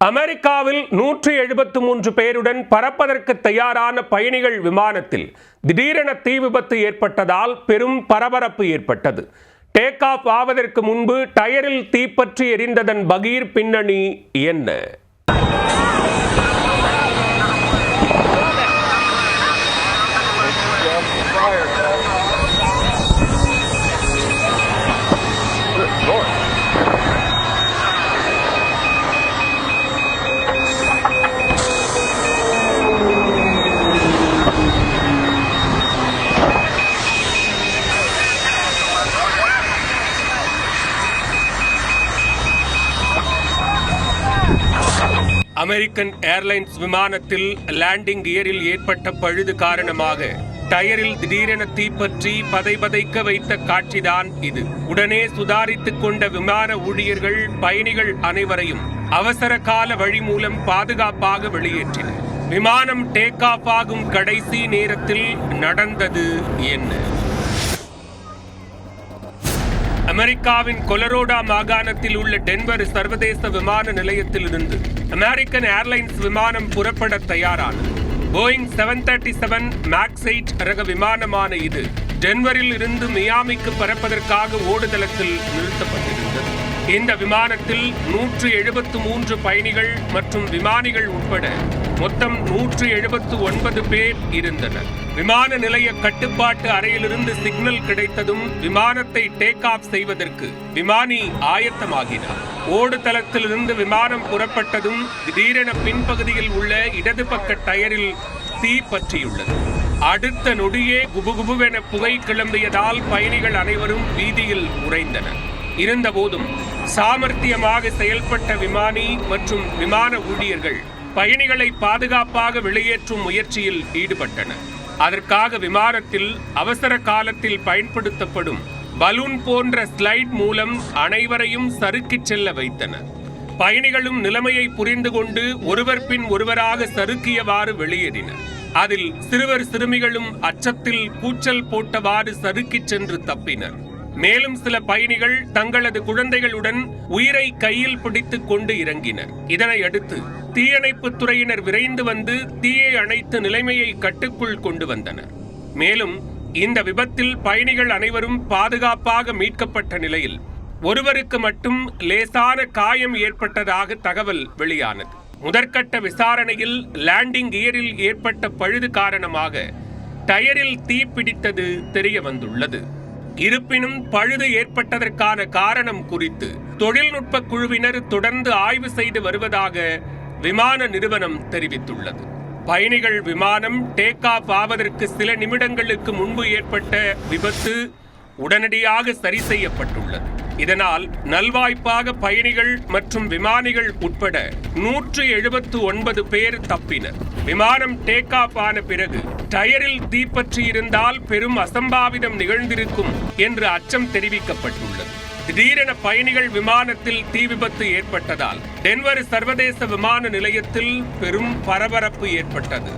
அமெரிக்காவில் 173 பேருடன் பறப்பதற்கு தயாரான பயணிகள் விமானத்தில் திடீரென தீ விபத்து ஏற்பட்டதால் பெரும் பரபரப்பு ஏற்பட்டது. டேக் ஆஃப் ஆவதற்கு முன்பு டயரில் தீப்பற்றி எரிந்ததன் பகீர் பின்னணி என்ன? அமெரிக்கன் ஏர்லைன்ஸ் விமானத்தில் லேண்டிங் கியரில் ஏற்பட்ட பழுது காரணமாக டயரில் திடீரென தீப்பற்றி பதைபதைக்க வைத்த காட்சிதான் இது. உடனே சுதாரித்துக் கொண்ட விமான ஊழியர்கள் பயணிகள் அனைவரையும் அவசர கால வழி மூலம் பாதுகாப்பாக வெளியேற்றினர். விமானம் டேக் ஆஃப் ஆகும் கடைசி நேரத்தில் நடந்தது என்ன? அமெரிக்காவின் கொலரோடா மாகாணத்தில் உள்ள டென்வர் சர்வதேச விமான நிலையத்திலிருந்து அமெரிக்கன் ஏர்லைன்ஸ் விமானம் புறப்பட தயாரானது. போயிங் 737 MAX 8 ரக விமானமான இது டென்வரில் இருந்து மியாமிக்கு பறப்பதற்காக ஓடுதளத்தில் நிறுத்தப்பட்டிருந்தது. இந்த விமானத்தில் 173 பயணிகள் மற்றும் விமானிகள் உட்பட மொத்தம் 179 பேர் இருந்தனர். விமான நிலைய கட்டுப்பாட்டு அறையிலிருந்து சிக்னல் கிடைத்ததும் விமானத்தை டேக் ஆஃப் செய்வதற்கு விமானி ஆயத்தமாகினார். ஓடுதளத்திலிருந்து விமானம் புறப்பட்டதும் திடீரென பின்பகுதியில் உள்ள இடது பக்க டயரில் தீ பற்றியுள்ளது. அடுத்த நொடியே குபுகுபுவென புகை கிளம்பியதால் பயணிகள் அனைவரும் வீதியில் உறைந்தனர். இருந்தபோதும் சாமர்த்தியமாக செயல்பட்ட விமானி மற்றும் விமான ஊழியர்கள் பயணிகளை பாதுகாப்பாக வெளியேற்றும் முயற்சியில் ஈடுபட்டனர். அதற்காக விமானத்தில் அவசர காலத்தில் பயன்படுத்தப்படும் பலூன் போன்ற ஸ்லைட் மூலம் அனைவரையும் சறுக்கிச் செல்ல வைத்தனர். பயணிகளும் நிலைமையை புரிந்து கொண்டு ஒருவர் பின் ஒருவராக சறுக்கியவாறு வெளியேறினர். அதில் சிறுவர் சிறுமிகளும் அச்சத்தில் கூச்சல் போட்டவாறு சறுக்கிச் சென்று தப்பினர். மேலும் சில பயணிகள் தங்களது குழந்தைகளுடன் உயிரை கையில் பிடித்துக் கொண்டு இறங்கினர். இதனை அடுத்து தீயணைப்பு துறையினர் விரைந்து வந்து தீயை அணைத்து நிலைமையை கட்டுக்குள் கொண்டு வந்தனர். மேலும் இந்த விபத்தில் பயணிகள் அனைவரும் பாதுகாப்பாக மீட்கப்பட்ட நிலையில் ஒருவருக்கு மட்டும் லேசான காயம் ஏற்பட்டதாக தகவல் வெளியானது. முதற்கட்ட விசாரணையில் லேண்டிங் கியரில் ஏற்பட்ட பழுது காரணமாக டயரில் தீ பிடித்தது தெரிய வந்துள்ளது. இருப்பினும் பழுது ஏற்பட்டதற்கான காரணம் குறித்து தொழில்நுட்ப குழுவினர் தொடர்ந்து ஆய்வு செய்து வருவதாக விமான நிறுவனம் தெரிவித்துள்ளது. பயணிகள் விமானம் டேக் ஆஃப் ஆவதற்கு சில நிமிடங்களுக்கு முன்பு ஏற்பட்ட விபத்து உடனடியாக சரி செய்யப்பட்டுள்ளது. இதனால் நல்வாய்ப்பாக பயணிகள் மற்றும் விமானிகள் உட்பட 179 பேர் தப்பினர். விமானம் டேக் ஆஃப் ஆன பிறகு டயரில் தீப்பற்றி இருந்தால் பெரும் அசம்பாவிதம் நிகழ்ந்திருக்கும் என்று அச்சம் தெரிவிக்கப்பட்டுள்ளது. திடீரென பயணிகள் விமானத்தில் தீ விபத்து ஏற்பட்டதால் டென்வர் சர்வதேச விமான நிலையத்தில் பெரும் பரபரப்பு ஏற்பட்டது.